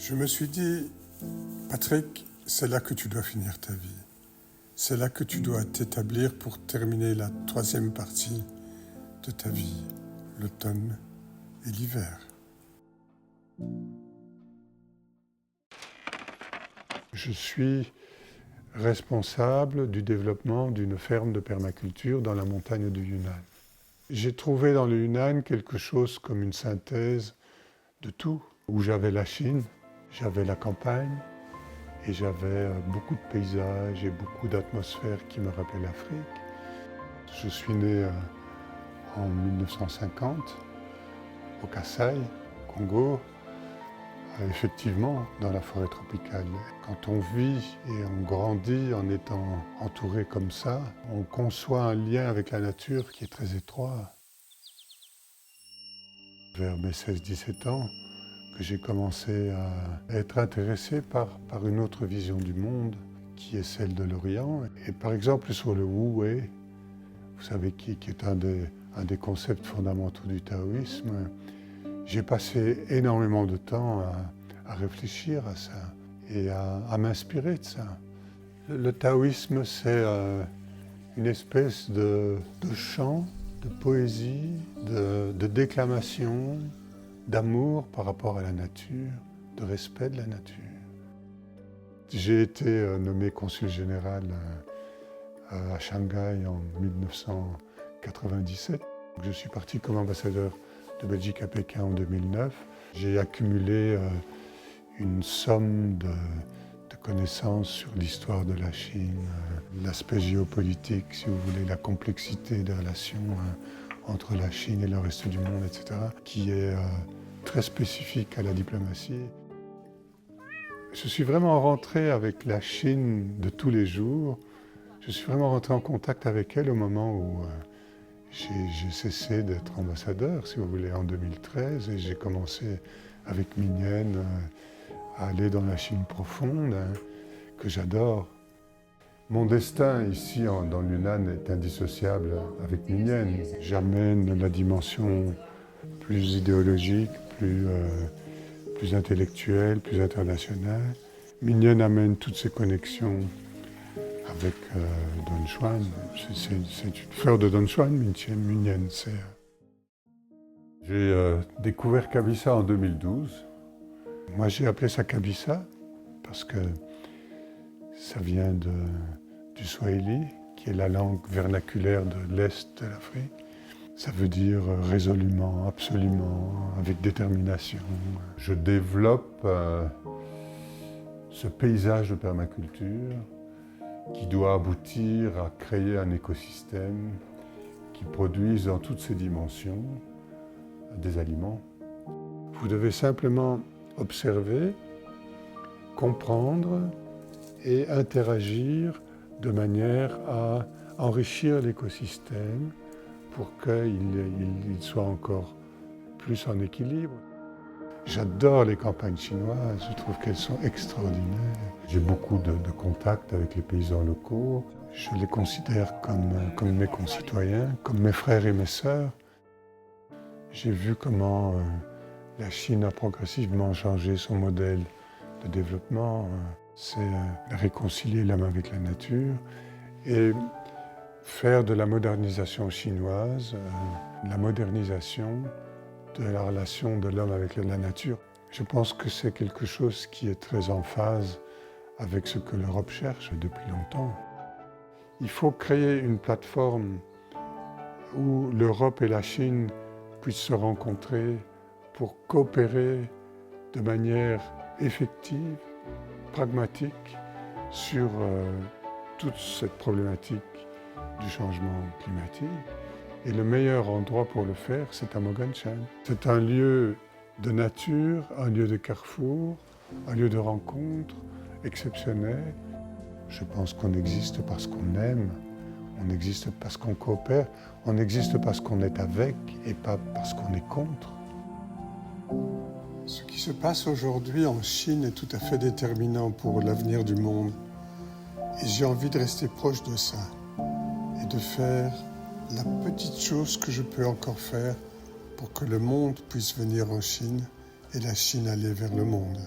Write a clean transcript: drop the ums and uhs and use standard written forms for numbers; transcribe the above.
Je me suis dit, Patrick, c'est là que tu dois finir ta vie. C'est là que tu dois t'établir pour terminer la troisième partie de ta vie, l'automne et l'hiver. Je suis responsable du développement d'une ferme de permaculture dans la montagne du Yunnan. J'ai trouvé dans le Yunnan quelque chose comme une synthèse de tout, où j'avais la Chine, j'avais la campagne et j'avais beaucoup de paysages et beaucoup d'atmosphères qui me rappelaient l'Afrique. Je suis né en 1950 au Kasaï, au Congo, effectivement dans la forêt tropicale. Quand on vit et on grandit en étant entouré comme ça, on conçoit un lien avec la nature qui est très étroit. Vers mes 16-17 ans, que j'ai commencé à être intéressé par une autre vision du monde, qui est celle de l'Orient. Et par exemple sur le Wu Wei, vous savez, qui est un des concepts fondamentaux du taoïsme, j'ai passé énormément de temps à réfléchir à ça et à m'inspirer de ça. Le taoïsme, c'est une espèce de chant, de poésie, de déclamation, d'amour par rapport à la nature, de respect de la nature. J'ai été nommé consul général à Shanghai en 1997. Je suis parti comme ambassadeur de Belgique à Pékin en 2009. J'ai accumulé une somme de connaissances sur l'histoire de la Chine, l'aspect géopolitique, si vous voulez, la complexité des relations entre la Chine et le reste du monde, etc., qui est très spécifique à la diplomatie. Je suis vraiment rentré avec la Chine de tous les jours. Je suis vraiment rentré en contact avec elle au moment où j'ai cessé d'être ambassadeur, si vous voulez, en 2013, et j'ai commencé avec Mignonne à aller dans la Chine profonde, que j'adore. Mon destin ici, dans le Yunnan, est indissociable avec Mignonne. J'amène la dimension plus idéologique, plus intellectuelle, plus internationale. Mignonne amène toutes ses connexions avec Don Juan. C'est une fleur de Don Juan, Mignonne. J'ai découvert Kabisa en 2012. Moi, j'ai appelé ça Kabisa parce que ça vient du Swahili, qui est la langue vernaculaire de l'Est de l'Afrique. Ça veut dire résolument, absolument, avec détermination. Je développe ce paysage de permaculture qui doit aboutir à créer un écosystème qui produise dans toutes ses dimensions des aliments. Vous devez simplement observer, comprendre et interagir de manière à enrichir l'écosystème pour qu'il soit encore plus en équilibre. J'adore les campagnes chinoises, je trouve qu'elles sont extraordinaires. J'ai beaucoup de contacts avec les paysans locaux. Je les considère comme mes concitoyens, comme mes frères et mes sœurs. J'ai vu comment la Chine a progressivement changé son modèle de développement. C'est réconcilier l'homme avec la nature et faire de la modernisation chinoise, la modernisation de la relation de l'homme avec la nature. Je pense que c'est quelque chose qui est très en phase avec ce que l'Europe cherche depuis longtemps. Il faut créer une plateforme où l'Europe et la Chine puissent se rencontrer pour coopérer de manière effective, pragmatique, sur toute cette problématique du changement climatique. Et le meilleur endroit pour le faire, c'est à Moganshan. C'est un lieu de nature, un lieu de carrefour, un lieu de rencontre exceptionnel. Je pense qu'on existe parce qu'on aime, on existe parce qu'on coopère, on existe parce qu'on est avec et pas parce qu'on est contre. Ce qui se passe aujourd'hui en Chine est tout à fait déterminant pour l'avenir du monde. Et j'ai envie de rester proche de ça et de faire la petite chose que je peux encore faire pour que le monde puisse venir en Chine et la Chine aller vers le monde.